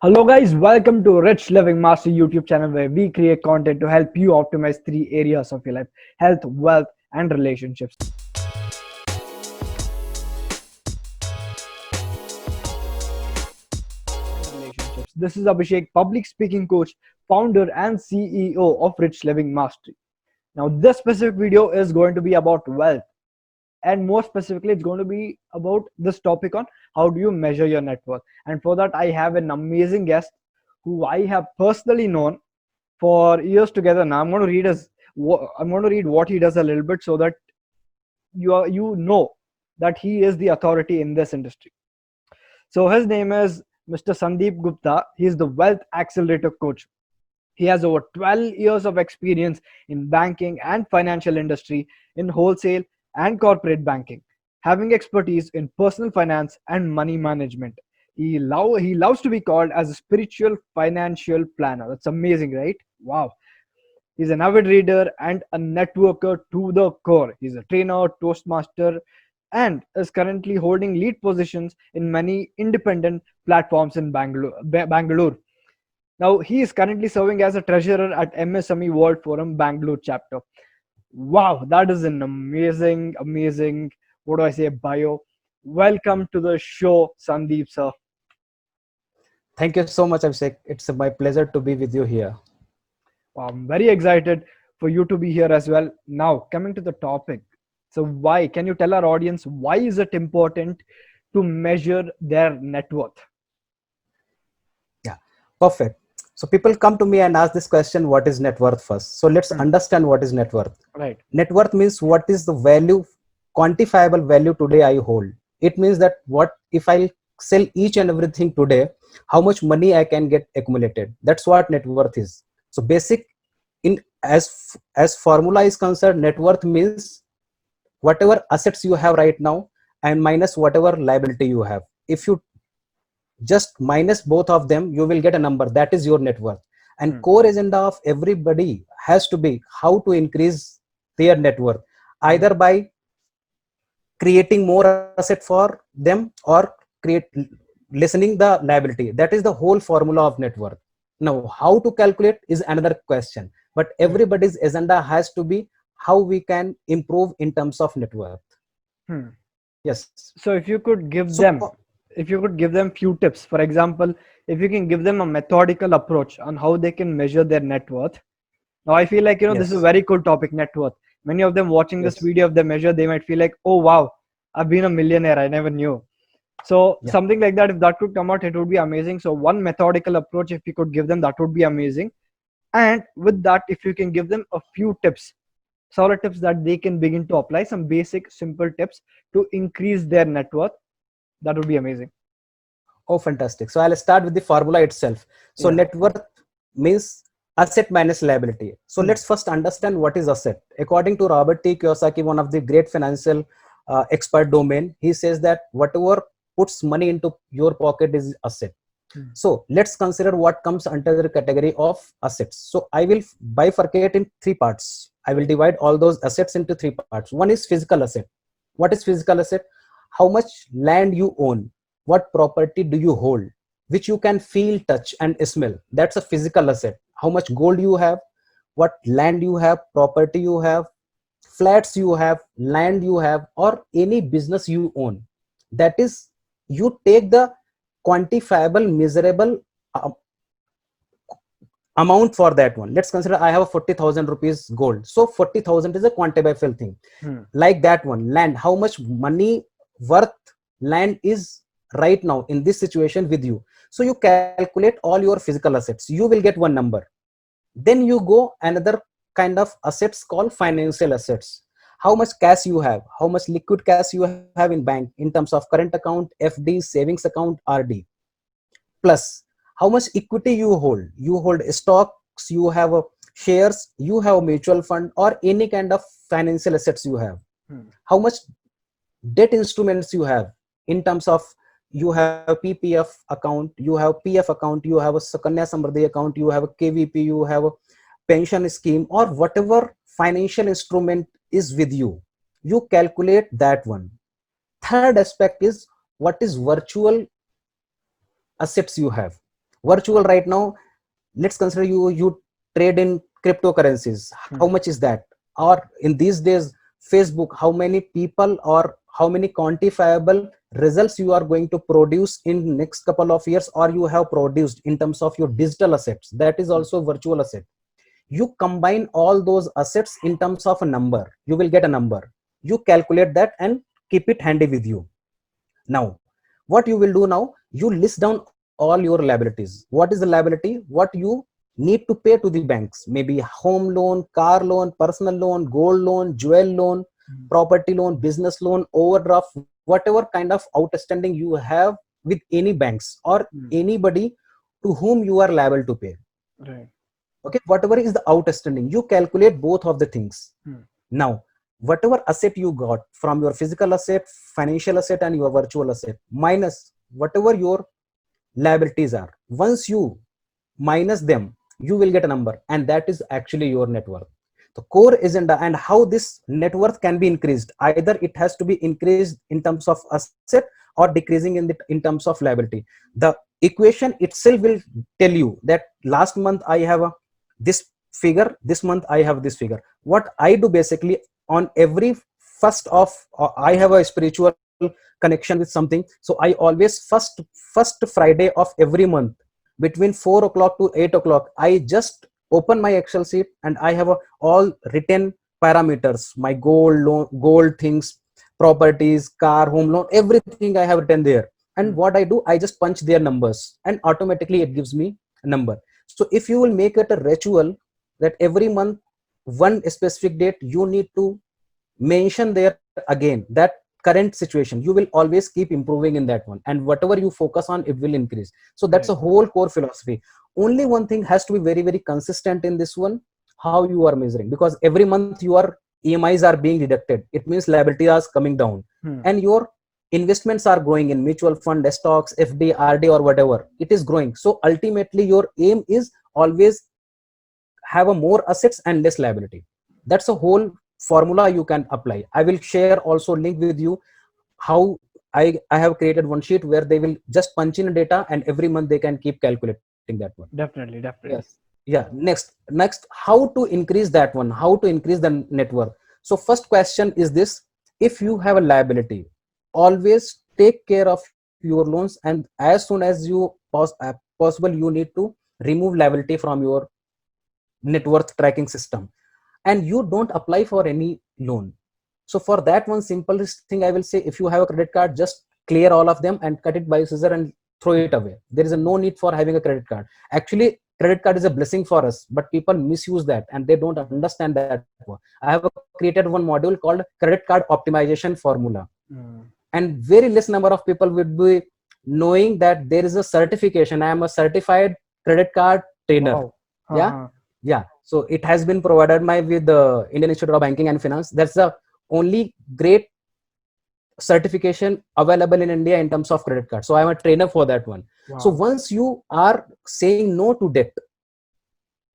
Hello guys, welcome to Rich Living Master YouTube channel where we create content to help you optimize three areas of your life: health, wealth, and relationships. This is Abhishek, public speaking coach, founder and CEO of Rich Living Mastery. Now, this specific video is going to be about wealth, and more specifically it's going to be about this topic on how do you measure your net worth. And for that I have an amazing guest who I have personally known for years together. Now I'm going to read what he does a little bit so that you know that he is the authority in this industry. So his name is Mr. Sandeep Gupta. He is the wealth accelerator coach. He has over 12 years of experience in banking and financial industry, in wholesale and corporate banking, having expertise in personal finance and money management. He loves to be called as a spiritual financial planner. That's amazing, right? Wow. He's an avid reader and a networker to the core. He's a trainer, toastmaster, and is currently holding lead positions in many independent platforms in Bangalore. Now, he is currently serving as a treasurer at MSME World Forum Bangalore chapter. Wow, that is an amazing, what do I say, bio. Welcome to the show, Sandeep, sir. Thank you so much, Abhishek. It's my pleasure to be with you here. Wow, I'm very excited for you to be here as well. Now, coming to the topic. So, why? Can you tell our audience why is it important to measure their net worth? Yeah, perfect. So people come to me and ask this question, what is net worth first? So let's Hmm. understand what is net worth. Right. Net worth means what is the value, quantifiable value today I hold. It means that what if I sell each and everything today, how much money I can get accumulated. That's what net worth is. So basic in as formula is concerned, net worth means whatever assets you have right now and minus whatever liability you have. If you just minus both of them, you will get a number that is your net worth. And Hmm. core agenda of everybody has to be how to increase their net worth, Hmm. either by creating more asset for them or create listening the liability. That is the whole formula of net worth. Now how to calculate is another question, but Hmm. everybody's agenda has to be how we can improve in terms of net worth. Hmm. Yes. So, So if you could give them few tips, for example, if you can give them a methodical approach on how they can measure their net worth. Now, I feel like, this is a yes, very cool topic, net worth. Many of them watching this yes, video, if they measure, they might feel like, oh, wow, I've been a millionaire. I never knew. So, yeah. something like that, if that could come out, it would be amazing. So, one methodical approach, if you could give them, that would be amazing. And with that, if you can give them a few tips, solid tips that they can begin to apply, some basic, simple tips to increase their net worth, that would be amazing. Oh, fantastic. So I'll start with the formula itself. So Yeah. net worth means asset minus liability. So Hmm. let's first understand what is asset. According to Robert T. Kiyosaki, one of the great financial expert domain, he says that whatever puts money into your pocket is asset. Hmm. So let's consider what comes under the category of assets. So I will bifurcate in three parts. I will divide all those assets into three parts. One is physical asset. What is physical asset? How much land you own, what property do you hold, which you can feel, touch and smell. That's a physical asset. How much gold you have, what land you have, property you have, flats you have, land you have, or any business you own. That is, you take the quantifiable measurable uh, amount for that one. Let's consider I have a 40,000 rupees gold, so 40,000 is a quantifiable thing. Hmm. Like that one, land, how much money worth land is right now in this situation with you. So you calculate all your physical assets, you will get one number. Then you go another kind of assets called financial assets. How much cash you have, how much liquid cash you have in bank in terms of current account, FD, savings account, RD. Plus how much equity you hold stocks, you have shares, you have mutual fund or any kind of financial assets you have. Hmm. How much debt instruments you have in terms of you have PPF account, you have PF account, you have a Sukanya Samriddhi account, you have a KVP, you have a pension scheme or whatever financial instrument is with you. You calculate that one. Third aspect is what is virtual assets you have. Virtual right now, let's consider you trade in cryptocurrencies. How much is that? Or in these days, Facebook, how many people or how many quantifiable results you are going to produce in next couple of years, or you have produced in terms of your digital assets? That is also virtual asset. You combine all those assets in terms of a number, you will get a number. You calculate that and keep it handy with you. Now what you will do, now you list down all your liabilities. What is the liability? What you need to pay to the banks? Maybe home loan, car loan, personal loan, gold loan, jewel loan, property loan, business loan, overdraft, whatever kind of outstanding you have with any banks or anybody to whom you are liable to pay. Right. Okay, whatever is the outstanding, you calculate both of the things. Now whatever asset you got from your physical asset, financial asset, and your virtual asset, minus whatever your liabilities are, once you minus them, you will get a number, and that is actually your net worth. The core agenda and how this net worth can be increased, either it has to be increased in terms of asset or decreasing in terms of liability. The equation itself will tell you that last month I have this figure, this month I have this figure. What I do basically, on every first of I have a spiritual connection with something, so I always first Friday of every month between 4 o'clock to 8 o'clock, I just open my Excel sheet and I have all written parameters, my gold things, properties, car, home loan, everything I have written there. And what I do, I just punch their numbers and automatically it gives me a number. So if you will make it a ritual that every month, one specific date, you need to mention there again that current situation, you will always keep improving in that one, and whatever you focus on, it will increase. So that's a whole core philosophy. Only one thing has to be very, very consistent in this one, how you are measuring, because every month your EMIs are being deducted, it means liability is coming down, and your investments are growing in mutual fund, stocks, FD, RD, or whatever, it is growing. So ultimately your aim is always have a more assets and less liability. That's a whole formula you can apply. I will share also link with you how I have created one sheet where they will just punch in data and every month they can keep calculating that one. Definitely. Yes. Yeah. Next, how to increase that one? How to increase the net worth? So first question is this: if you have a liability, always take care of your loans, and as soon as you possible, you need to remove liability from your net worth tracking system, and you don't apply for any loan. So for that one simplest thing I will say, if you have a credit card, just clear all of them and cut it by scissor and throw it away. There is no need for having a credit card. Actually, credit card is a blessing for us, but people misuse that and they don't understand that. I have created one module called credit card optimization formula, and very less number of people would be knowing that there is a certification. I am a certified credit card trainer. Wow. Yeah, so it has been provided with the Indian Institute of Banking and Finance. That's the only great certification available in India in terms of credit card. So I'm a trainer for that one. Wow. So once you are saying no to debt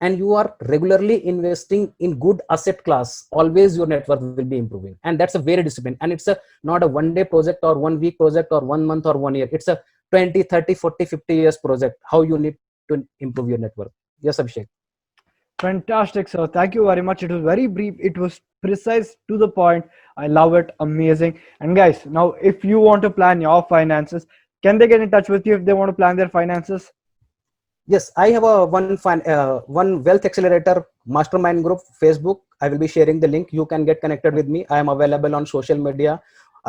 and you are regularly investing in good asset class, always your net worth will be improving. And that's a very discipline. And it's not a 1 day project or 1 week project or 1 month or 1 year. It's a 20, 30, 40, 50 years project, how you need to improve your net worth. Yes, Abhishek. Fantastic, sir. Thank you very much. It was very brief. It was precise to the point. I love it. Amazing. And guys, now if you want to plan your finances, can they get in touch with you if they want to plan their finances? Yes, I have a one Wealth Accelerator mastermind group, Facebook. I will be sharing the link. You can get connected with me. I am available on social media.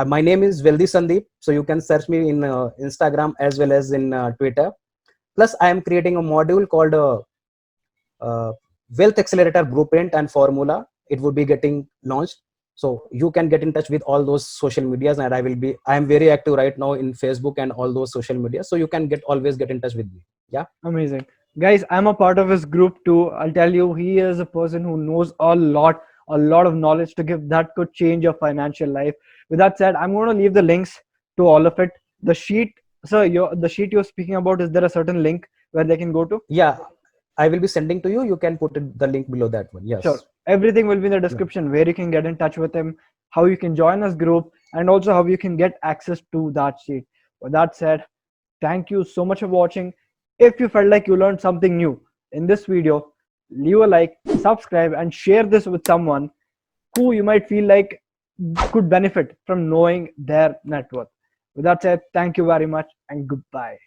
My name is Wealthy Sandeep, so you can search me in Instagram as well as in Twitter. Plus, I am creating a module called Wealth Accelerator Blueprint and Formula. It would be getting launched, so you can get in touch with all those social medias, and I am very active right now in Facebook and all those social media, so you can always get in touch with me. Yeah, amazing. Guys, I'm a part of his group too. I'll tell you, he is a person who knows a lot of knowledge to give that could change your financial life. With that said, I'm going to leave the links to all of it. The sheet, sir, the sheet you're speaking about, is there a certain link where they can go to? Yeah, I will be sending to you. You can put the link below that one. Yes. Sure. Everything will be in the description, where you can get in touch with him, how you can join his group, and also how you can get access to that sheet. With that said, thank you so much for watching. If you felt like you learned something new in this video, leave a like, subscribe, and share this with someone who you might feel like could benefit from knowing their net worth. With that said, thank you very much and goodbye.